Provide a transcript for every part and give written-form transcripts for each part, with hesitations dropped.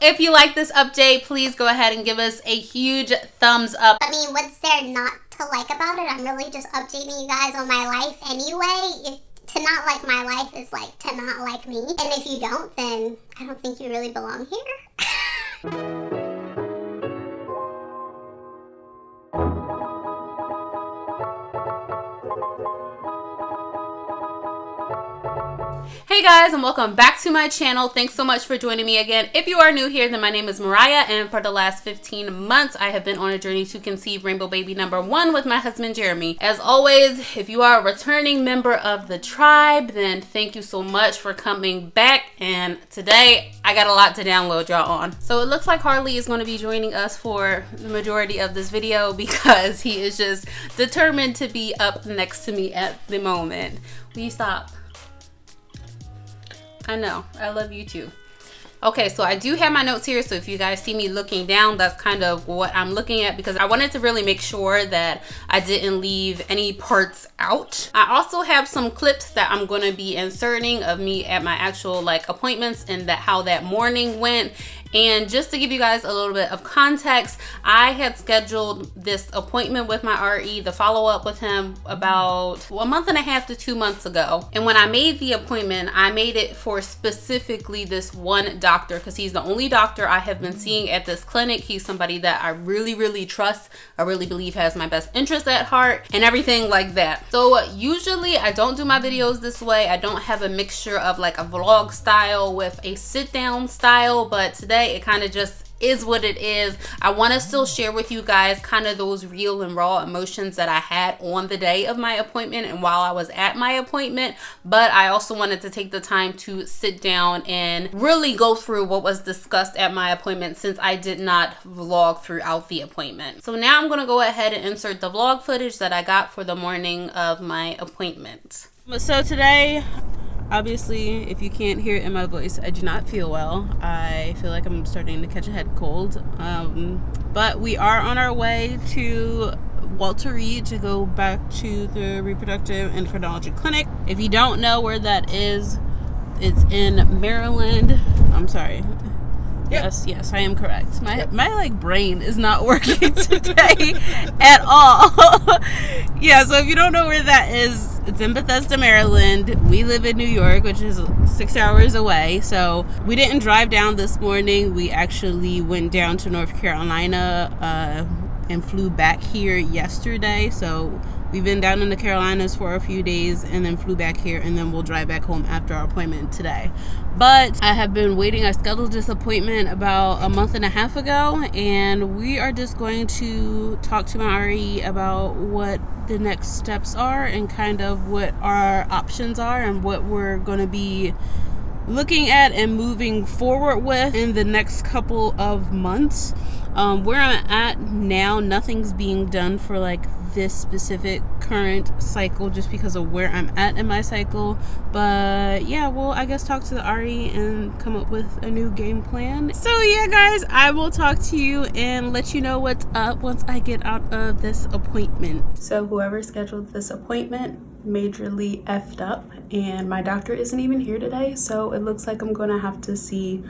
If you like this update, please go ahead and give us a huge thumbs up. I mean, what's there not to like about it? I'm really just updating you guys on my life anyway. To not like my life is like to not like me. And if you don't, then I don't think you really belong here. Hey guys, and welcome back to my channel. Thanks so much for joining me again. If you are new here, then my name is Mariah, and for the last 15 months I have been on a journey to conceive rainbow baby number 1 with my husband Jeremy. As always, if you are a returning member of the tribe, then thank you so much for coming back, and today I got a lot to download y'all on. So it looks like Harley is going to be joining us for the majority of this video because he is just determined to be up next to me at the moment. Will you stop? I know, I love you too. Okay, so I do have my notes here, so if you guys see me looking down, that's kind of what I'm looking at because I wanted to really make sure that I didn't leave any parts out. I also have some clips that I'm going to be inserting of me at my actual appointments and how that morning went. And just to give you guys a little bit of context, I had scheduled this appointment with my RE, the follow-up with him, about a month and a half to 2 months ago. And when I made the appointment, I made it for specifically this one doctor because he's the only doctor I have been seeing at this clinic. He's somebody that I really trust, I really believe has my best interest at heart and everything like that. So usually I don't do my videos this way. I don't have a mixture of like a vlog style with a sit down style, but today it kind of just is what it is. I want to still share with you guys kind of those real and raw emotions that I had on the day of my appointment and while I was at my appointment, but I also wanted to take the time to sit down and really go through what was discussed at my appointment since I did not vlog throughout the appointment. So now I'm going to go ahead and insert the vlog footage that I got for the morning of my appointment. So today, obviously, if you can't hear it in my voice, I do not feel well. I feel like I'm starting to catch a head cold. But we are on our way to Walter Reed to go back to the reproductive endocrinology clinic. If you don't know where that is, it's in Maryland. I'm sorry. Yep. Yes, I am correct. My brain is not working today at all. Yeah, so if you don't know where that is, it's in Bethesda, Maryland. We live in New York, which is 6 hours away. So we didn't drive down this morning. We actually went down to North Carolina and flew back here yesterday. So we've been down in the Carolinas for a few days and then flew back here, and then we'll drive back home after our appointment today. But I have been waiting. I scheduled this appointment about a month and a half ago, and we are just going to talk to my RE about what the next steps are and kind of what our options are and what we're going to be looking at and moving forward with in the next couple of months. Where I'm at now, nothing's being done for this specific current cycle just because of where I'm at in my cycle. But yeah, we'll I guess talk to the RE and come up with a new game plan. So yeah guys, I will talk to you and let you know what's up once I get out of this appointment. So whoever scheduled this appointment majorly effed up, and my doctor isn't even here today, so it looks like I'm gonna have to see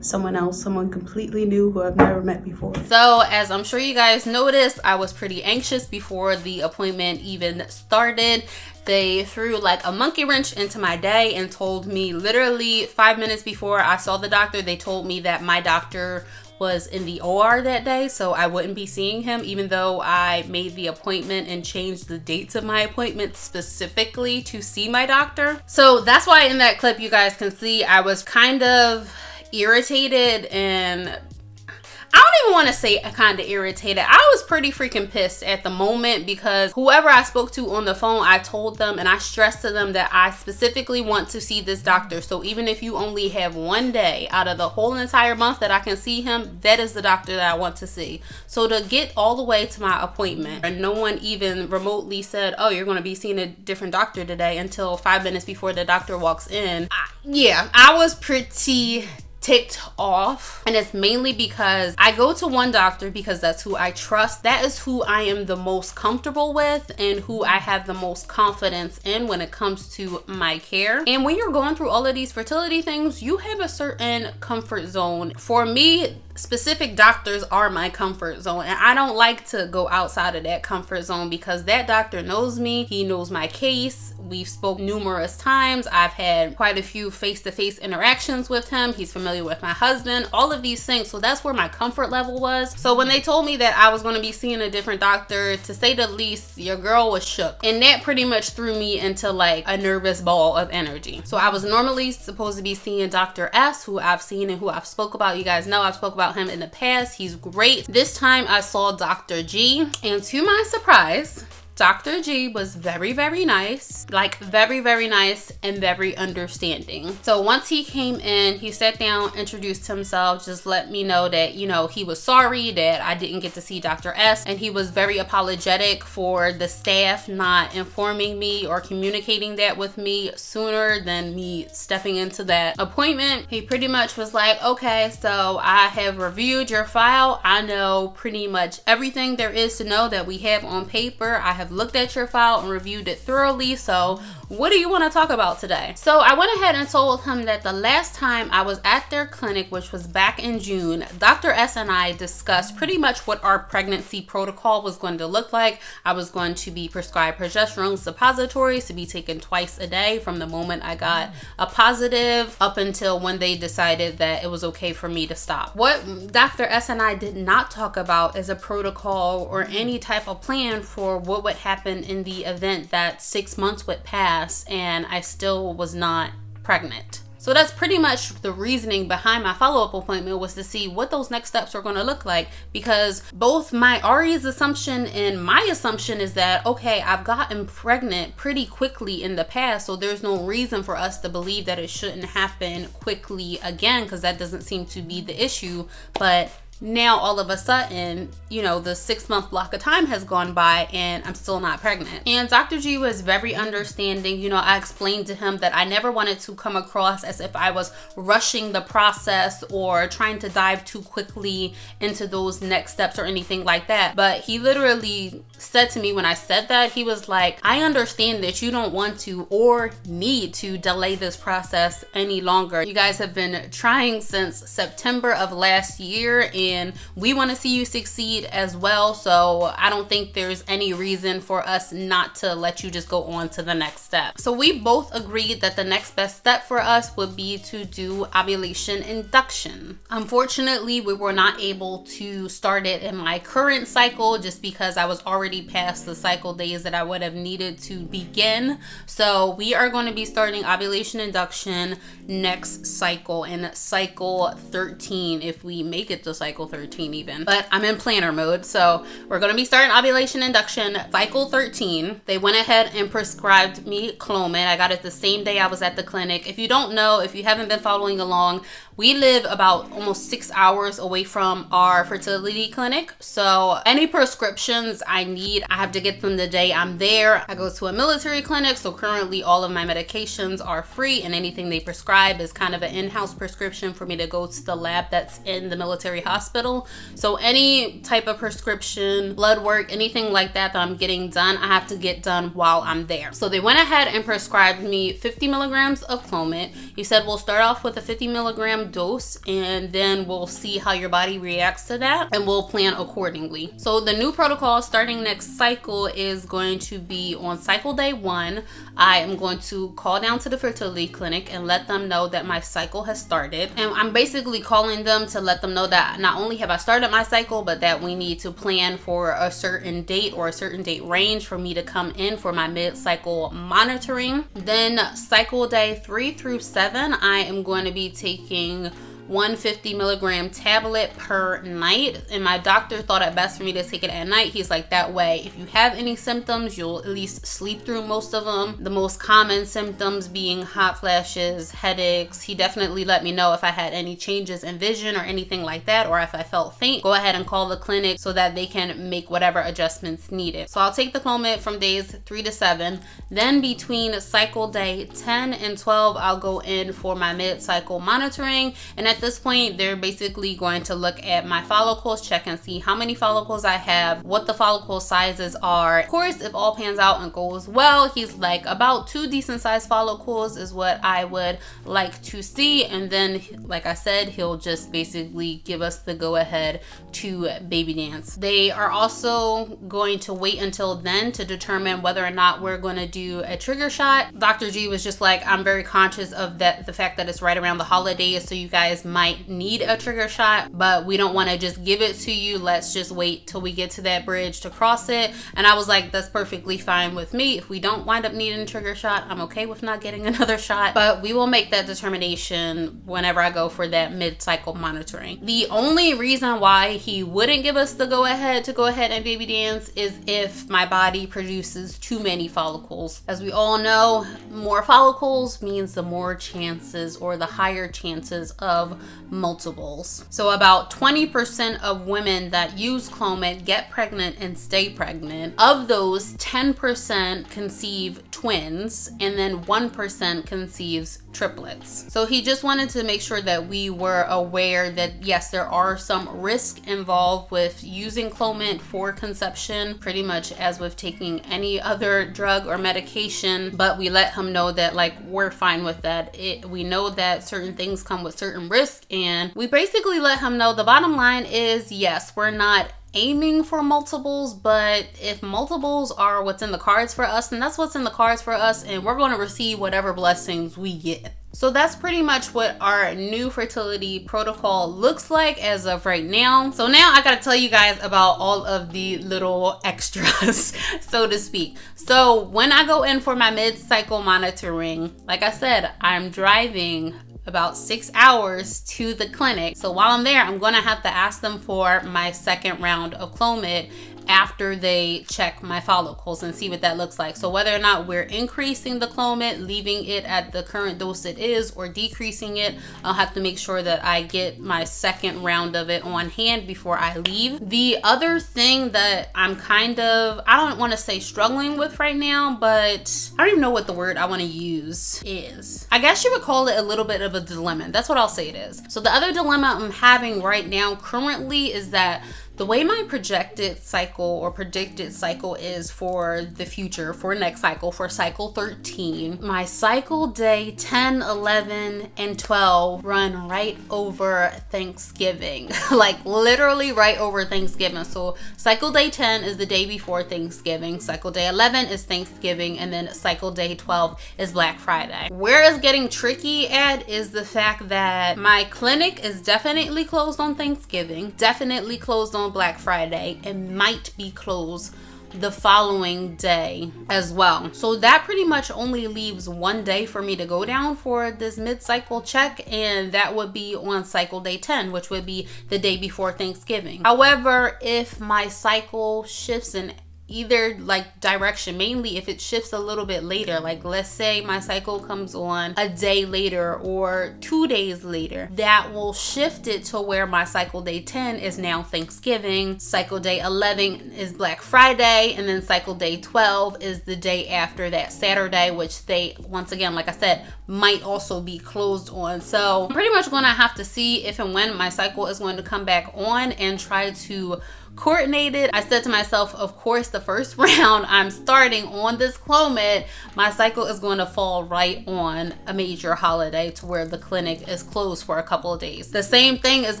someone else, someone completely new who I've never met before. So as I'm sure you guys noticed, I was pretty anxious before the appointment even started. They threw a monkey wrench into my day and told me literally 5 minutes before I saw the doctor, they told me that my doctor was in the OR that day, so I wouldn't be seeing him, even though I made the appointment and changed the dates of my appointment specifically to see my doctor. So that's why in that clip you guys can see I was kind of irritated, and I don't even want to say kind of irritated. I was pretty freaking pissed at the moment because whoever I spoke to on the phone, I told them and I stressed to them that I specifically want to see this doctor. So even if you only have one day out of the whole entire month that I can see him, that is the doctor that I want to see. So to get all the way to my appointment and no one even remotely said, oh, you're going to be seeing a different doctor today, until 5 minutes before the doctor walks in. I was pretty ticked off, and it's mainly because I go to one doctor because that's who I trust. That is who I am the most comfortable with and who I have the most confidence in when it comes to my care. And when you're going through all of these fertility things, you have a certain comfort zone. For me, specific doctors are my comfort zone, and I don't like to go outside of that comfort zone because that doctor knows me. He knows my case. We've spoke numerous times. I've had quite a few face-to-face interactions with him. He's familiar with my husband, all of these things. So that's where my comfort level was. So when they told me that I was going to be seeing a different doctor, to say the least, your girl was shook. And that pretty much threw me into like a nervous ball of energy. So I was normally supposed to be seeing Dr. S, who I've seen and who I've spoke about. You guys know I've spoke about him in the past. He's great. This time I saw Dr. G, and to my surprise, Dr. G was very, very nice, like very, very nice and very understanding. So once he came in, he sat down, introduced himself, just let me know that, you know, he was sorry that I didn't get to see Dr. S, and he was very apologetic for the staff not informing me or communicating that with me sooner than me stepping into that appointment. He pretty much was like, okay, so I have reviewed your file. I know pretty much everything there is to know that we have on paper. I have looked at your file and reviewed it thoroughly, so what do you want to talk about today? So I went ahead and told him that the last time I was at their clinic, which was back in June, Dr. S and I discussed pretty much what our pregnancy protocol was going to look like. I was going to be prescribed progesterone suppositories to be taken twice a day from the moment I got a positive up until when they decided that it was okay for me to stop. What Dr. S and I did not talk about is a protocol or any type of plan for what would happen in the event that 6 months would pass and I still was not pregnant. So that's pretty much the reasoning behind my follow-up appointment, was to see what those next steps are going to look like, because both my Ari's assumption and my assumption is that, okay, I've gotten pregnant pretty quickly in the past, so there's no reason for us to believe that it shouldn't happen quickly again, because that doesn't seem to be the issue. But now all of a sudden, you know, the 6 month block of time has gone by and I'm still not pregnant. And Dr. G was very understanding. You know, I explained to him that I never wanted to come across as if I was rushing the process or trying to dive too quickly into those next steps or anything like that. But he literally said to me when I said that, he was like, I understand that you don't want to or need to delay this process any longer. You guys have been trying since September of last year, and we want to see you succeed as well. So I don't think there's any reason for us not to let you just go on to the next step. So we both agreed that the next best step for us would be to do ovulation induction. Unfortunately, we were not able to start it in my current cycle just because I was already past the cycle days that I would have needed to begin. So we are going to be starting ovulation induction next cycle, in cycle 13, if we make it to cycle 13 even. But I'm in planner mode, so we're going to be starting ovulation induction cycle 13. They went ahead and prescribed me Clomid. I got it the same day I was at the clinic. If you don't know, if you haven't been following along, we live about almost 6 hours away from our fertility clinic. So any prescriptions I need, I have to get them the day I'm there. I go to a military clinic, so currently all of my medications are free, and anything they prescribe is kind of an in-house prescription for me to go to the lab that's in the military hospital. So any type of prescription, blood work, anything like that I'm getting done, I have to get done while I'm there. So they went ahead and prescribed me 50 milligrams of Clomid. He said we'll start off with a 50 milligram dose, and then we'll see how your body reacts to that, and we'll plan accordingly. So the new protocol starting next cycle is going to be on cycle day 1. I am going to call down to the fertility clinic and let them know that my cycle has started, and I'm basically calling them to let them know that not only have I started my cycle, but that we need to plan for a certain date or a certain date range for me to come in for my mid-cycle monitoring. Then cycle day 3 through 7, I am going to be taking 150 milligram tablet per night, and my doctor thought it best for me to take it at night. He's like, that way if you have any symptoms, you'll at least sleep through most of them. The most common symptoms being hot flashes, headaches. He definitely let me know if I had any changes in vision or anything like that, or if I felt faint, go ahead and call the clinic so that they can make whatever adjustments needed. So I'll take the Clomid from days 3 to 7. Then between cycle day 10 and 12, I'll go in for my mid-cycle monitoring, and at at this point, they're basically going to look at my follicles, check and see how many follicles I have, what the follicle sizes are. Of course, if all pans out and goes well, he's like, about 2 decent sized follicles is what I would like to see. And then, like I said, he'll just basically give us the go ahead to baby dance. They are also going to wait until then to determine whether or not we're going to do a trigger shot. Dr. G was just like, I'm very conscious of that, the fact that it's right around the holidays, so you guys might need a trigger shot, but we don't want to just give it to you. Let's just wait till we get to that bridge to cross it. And I was like, that's perfectly fine with me. If we don't wind up needing a trigger shot, I'm okay with not getting another shot, but we will make that determination whenever I go for that mid-cycle monitoring. The only reason why he wouldn't give us the go ahead and baby dance is if my body produces too many follicles. As we all know, more follicles means the more chances, or the higher chances of multiples. So about 20% of women that use Clomid get pregnant and stay pregnant. Of those, 10% conceive twins, and then 1% conceives triplets. So he just wanted to make sure that we were aware that yes, there are some risk involved with using Clomid for conception, pretty much as with taking any other drug or medication, but we let him know that like we're fine with that. We know that certain things come with certain risk, and we basically let him know the bottom line is yes, we're not aiming for multiples, but if multiples are what's in the cards for us, then that's what's in the cards for us, and we're going to receive whatever blessings we get. So that's pretty much what our new fertility protocol looks like as of right now. So now I gotta tell you guys about all of the little extras, so to speak. So when I go in for my mid-cycle monitoring, like I said, I'm driving about 6 hours to the clinic. So while I'm there, I'm gonna have to ask them for my second round of Clomid after they check my follicles and see what that looks like. So whether or not we're increasing the Clomid, leaving it at the current dose it is, or decreasing it, I'll have to make sure that I get my second round of it on hand before I leave. The other thing that I'm kind of, I don't want to say struggling with right now, but I don't even know what the word I want to use is. I guess you would call it a little bit of a dilemma. That's what I'll say it is. So the other dilemma I'm having right now currently is that the way my projected cycle or predicted cycle is for the future, for next cycle, for cycle 13, my cycle day 10, 11, and 12 run right over Thanksgiving. Like literally right over Thanksgiving. So cycle day 10 is the day before Thanksgiving, cycle day 11 is Thanksgiving, and then cycle day 12 is Black Friday. Where it's getting tricky at is the fact that my clinic is definitely closed on Thanksgiving, definitely closed on Black Friday, and might be closed the following day as well. So that pretty much only leaves one day for me to go down for this mid-cycle check, and that would be on cycle day 10, which would be the day before Thanksgiving. However, if my cycle shifts in either like direction, mainly if it shifts a little bit later, like let's say my cycle comes on a day later or 2 days later, that will shift it to where my cycle day 10 is now Thanksgiving, cycle day 11 is Black Friday, and then cycle day 12 is the day after that Saturday, which they, once again, like I said, might also be closed on. So I'm pretty much gonna have to see if and when my cycle is going to come back on and try to coordinate it. I said to myself, of course, the first round I'm starting on this Clomid, my cycle is going to fall right on a major holiday to where the clinic is closed for a couple of days. The same thing is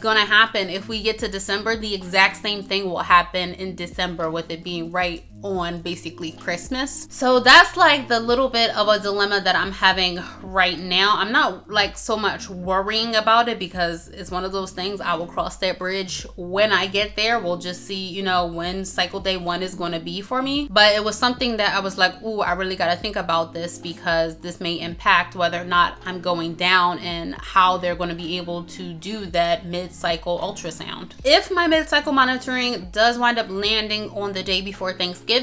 going to happen if we get to December. The exact same thing will happen in December with it being right on basically Christmas. So that's like the little bit of a dilemma that I'm having right now. I'm not like so much worrying about it because it's one of those things, I will cross that bridge when I get there. We'll just see, you know, when cycle day 1 is going to be for me. But it was something that I was like, ooh, I really got to think about this because this may impact whether or not I'm going down and how they're going to be able to do that mid-cycle ultrasound. If my mid-cycle monitoring does wind up landing on the day before Thanksgiving,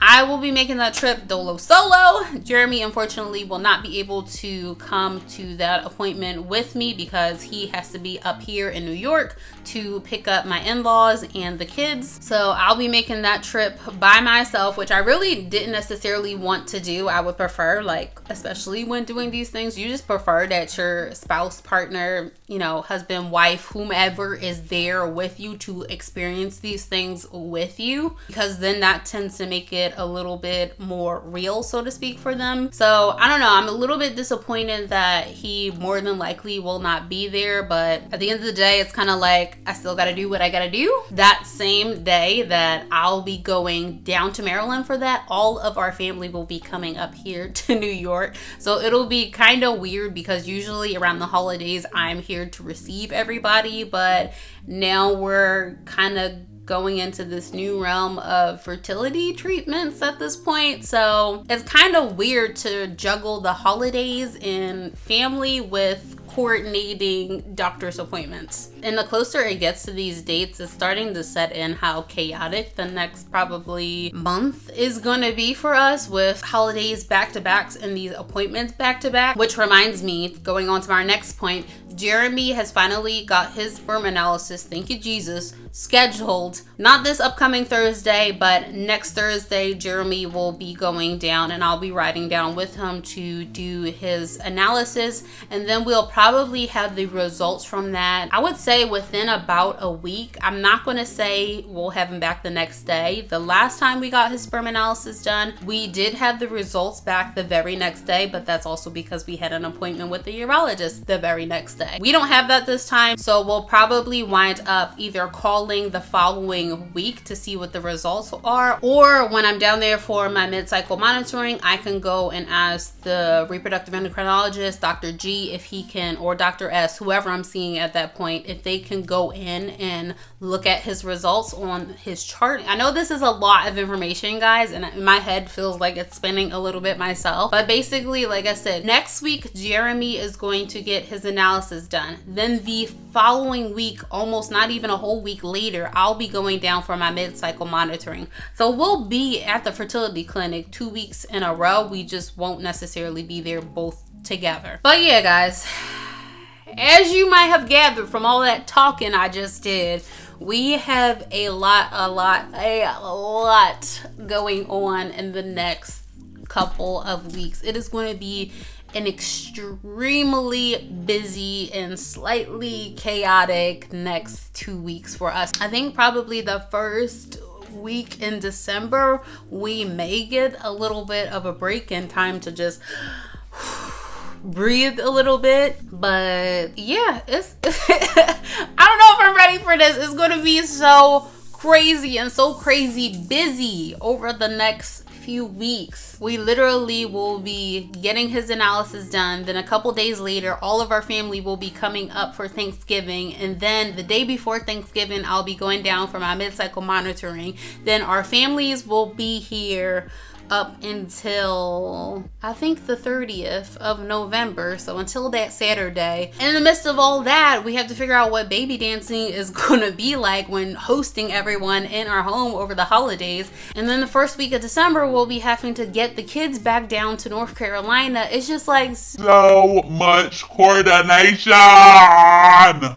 I will be making that trip dolo solo. Jeremy, unfortunately, will not be able to come to that appointment with me because he has to be up here in New York to pick up my in-laws and the kids. So I'll be making that trip by myself, which I really didn't necessarily want to do. I would prefer, like, especially when doing these things, you just prefer that your spouse, partner, you know, husband, wife, whomever is there with you to experience these things with you, because then that tends to make it a little bit more real, so to speak, for them. So I don't know, I'm a little bit disappointed that he more than likely will not be there, but at the end of the day, it's kind of like I still got to do what I got to do. That same day that I'll be going down to Maryland for that, all of our family will be coming up here to New York. So it'll be kind of weird because usually around the holidays I'm here to receive everybody, but now we're kind of going into this new realm of fertility treatments at this point. So it's kind of weird to juggle the holidays and family with coordinating doctor's appointments. And the closer it gets to these dates, it's starting to set in how chaotic the next probably month is going to be for us, with holidays back-to-backs and these appointments back-to-back. Which reminds me, going on to our next point, Jeremy has finally got his sperm analysis, thank you Jesus, scheduled. Not this upcoming Thursday, but next Thursday Jeremy will be going down and I'll be riding down with him to do his analysis, and then we'll probably have the results from that, I would say within about a week. I'm not going to say we'll have him back the next day. The last time we got his sperm analysis done, we did have the results back the very next day, but that's also because we had an appointment with the urologist the very next day. We don't have that this time, so we'll probably wind up either calling the following week to see what the results are, or when I'm down there for my mid-cycle monitoring, I can go and ask the reproductive endocrinologist, Dr. G, if he can, or Dr. S, whoever I'm seeing at that point, if they can go in and look at his results on his chart. I know this is a lot of information, guys, and my head feels like it's spinning a little bit myself, but basically, like I said, next week Jeremy is going to get his analysis done. Then the following week, almost not even a whole week later, I'll be going down for my mid-cycle monitoring. So we'll be at the fertility clinic 2 weeks in a row. We just won't necessarily be there both together. But yeah, guys, as you might have gathered from all that talking I just did, we have a lot going on in the next couple of weeks. It is going to be an extremely busy and slightly chaotic next 2 weeks for us. I think probably the first week in December we may get a little bit of a break in time to just breathe a little bit. But yeah, it's I don't know if I'm ready for this. It's going to be so crazy and so crazy busy over the next few weeks. We literally will be getting his analysis done, then a couple days later all of our family will be coming up for Thanksgiving, and then the day before Thanksgiving I'll be going down for my mid-cycle monitoring. Then our families will be here up until I think the 30th of November, so until that Saturday. In the midst of all that, we have to figure out what baby dancing is gonna be like when hosting everyone in our home over the holidays. And then the first week of December we'll be having to get the kids back down to North Carolina. It's just like so much coordination.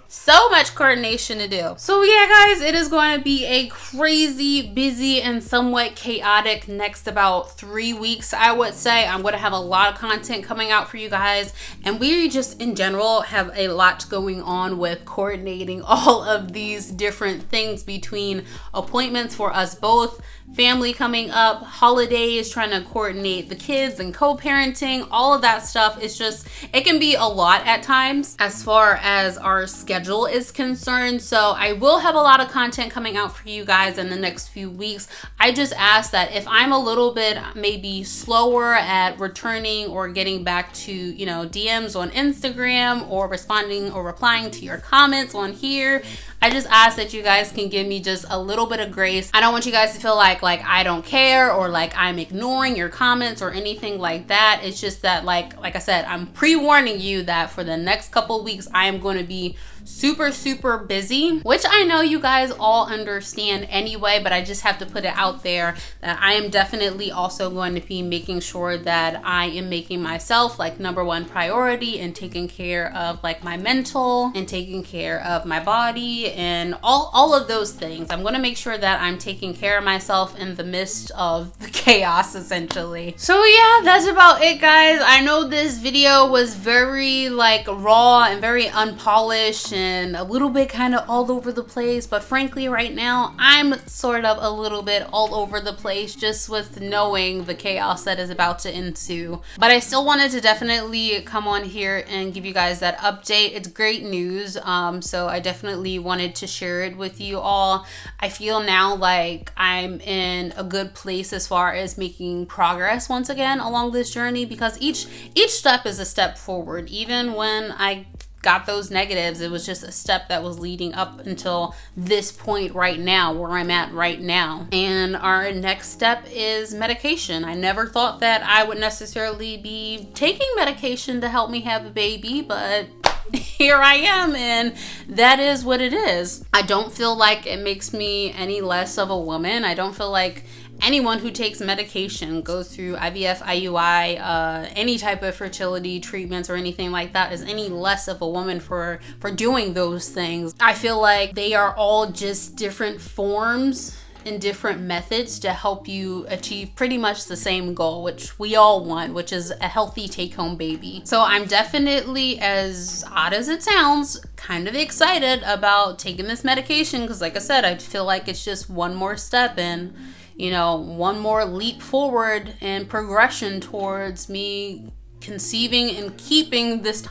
So much coordination to do. So yeah, guys, it is going to be a crazy, busy, and somewhat chaotic next about 3 weeks, I would say. I'm going to have a lot of content coming out for you guys, and we just in general have a lot going on with coordinating all of these different things between appointments for us both, family coming up, holidays, trying to coordinate the kids and co-parenting, all of that stuff. It's just, it can be a lot at times as far as our schedule is concerned. So I will have a lot of content coming out for you guys in the next few weeks. I just ask that if I'm a little bit maybe slower at returning or getting back to, you know, DMs on Instagram or responding or replying to your comments on here, I just ask that you guys can give me just a little bit of grace. I don't want you guys to feel like I don't care or like I'm ignoring your comments or anything like that. It's just that like I said, I'm pre-warning you that for the next couple of weeks I am going to be super busy, which I know you guys all understand anyway, but I just have to put it out there that I am definitely also going to be making sure that I am making myself like #1 priority and taking care of like my mental and taking care of my body and all of those things. I'm going to make sure that I'm taking care of myself in the midst of the chaos, essentially. So yeah, that's about it, guys. I know this video was very like raw and very unpolished and a little bit kind of all over the place, but frankly right now I'm sort of a little bit all over the place just with knowing the chaos that is about to ensue. But I still wanted to definitely come on here and give you guys that update. It's great news, so I definitely wanted to share it with you all. I feel now like I'm in a good place as far as making progress once again along this journey, because each step is a step forward. Even when I got those negatives, it was just a step that was leading up until this point right now, where I'm at right now. And our next step is medication. I never thought that I would necessarily be taking medication to help me have a baby, but here I am, and that is what it is. I don't feel like it makes me any less of a woman. I don't feel like anyone who takes medication, goes through IVF, IUI, any type of fertility treatments or anything like that, is any less of a woman for doing those things. I feel like they are all just different forms and different methods to help you achieve pretty much the same goal, which we all want, which is a healthy take-home baby. So I'm definitely, as odd as it sounds, kind of excited about taking this medication, because like I said, I feel like it's just one more step and, you know, one more leap forward and progression towards me conceiving and keeping this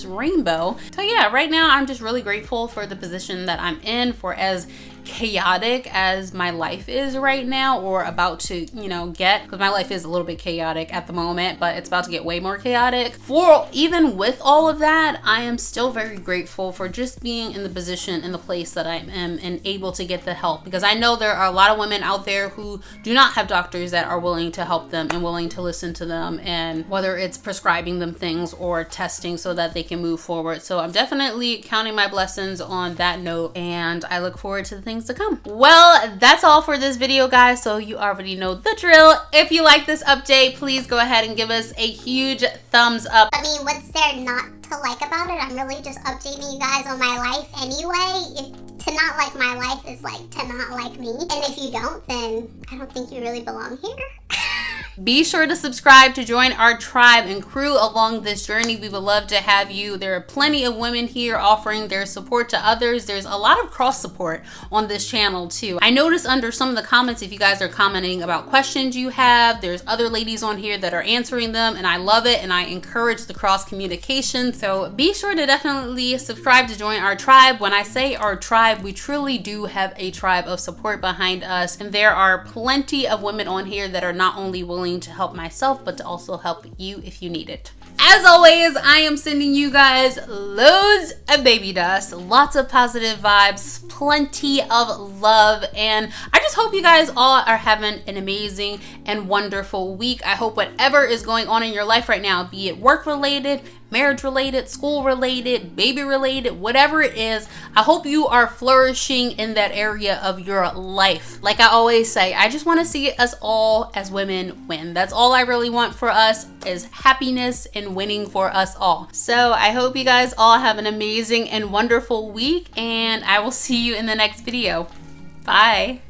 rainbow. So yeah, right now I'm just really grateful for the position that I'm in, for as chaotic as my life is right now, or about to, you know, get, because my life is a little bit chaotic at the moment, but it's about to get way more chaotic. For even with all of that, I am still very grateful for just being in the position, in the place that I am, and able to get the help, because I know there are a lot of women out there who do not have doctors that are willing to help them and willing to listen to them, and whether it's prescribing them things or testing so that they can move forward. So I'm definitely counting my blessings on that note, and I look forward to the things to come. Well, that's all for this video, guys, so you already know the drill. If you like this update, please go ahead and give us a huge thumbs up. I mean, what's there not to like about it? I'm really just updating you guys on my life anyway. To not like my life is like to not like me. And if you don't, then I don't think you really belong here. Be sure to subscribe to join our tribe and crew along this journey. We would love to have you. There are plenty of women here offering their support to others. There's a lot of cross support on this channel too. I noticed under some of the comments, if you guys are commenting about questions you have, there's other ladies on here that are answering them, and I love it, and I encourage the cross communication. So be sure to definitely subscribe to join our tribe. When I say our tribe, we truly do have a tribe of support behind us, and there are plenty of women on here that are not only willing to help myself, but to also help you if you need it. As always, I am sending you guys loads of baby dust, lots of positive vibes, plenty of love, and I just hope you guys all are having an amazing and wonderful week. I hope whatever is going on in your life right now, be it work related, marriage related, school related, baby related, whatever it is, I hope you are flourishing in that area of your life. Like I always say, I just want to see us all as women win. That's all I really want for us, is happiness and winning for us all. So I hope you guys all have an amazing and wonderful week, and I will see you in the next video. Bye.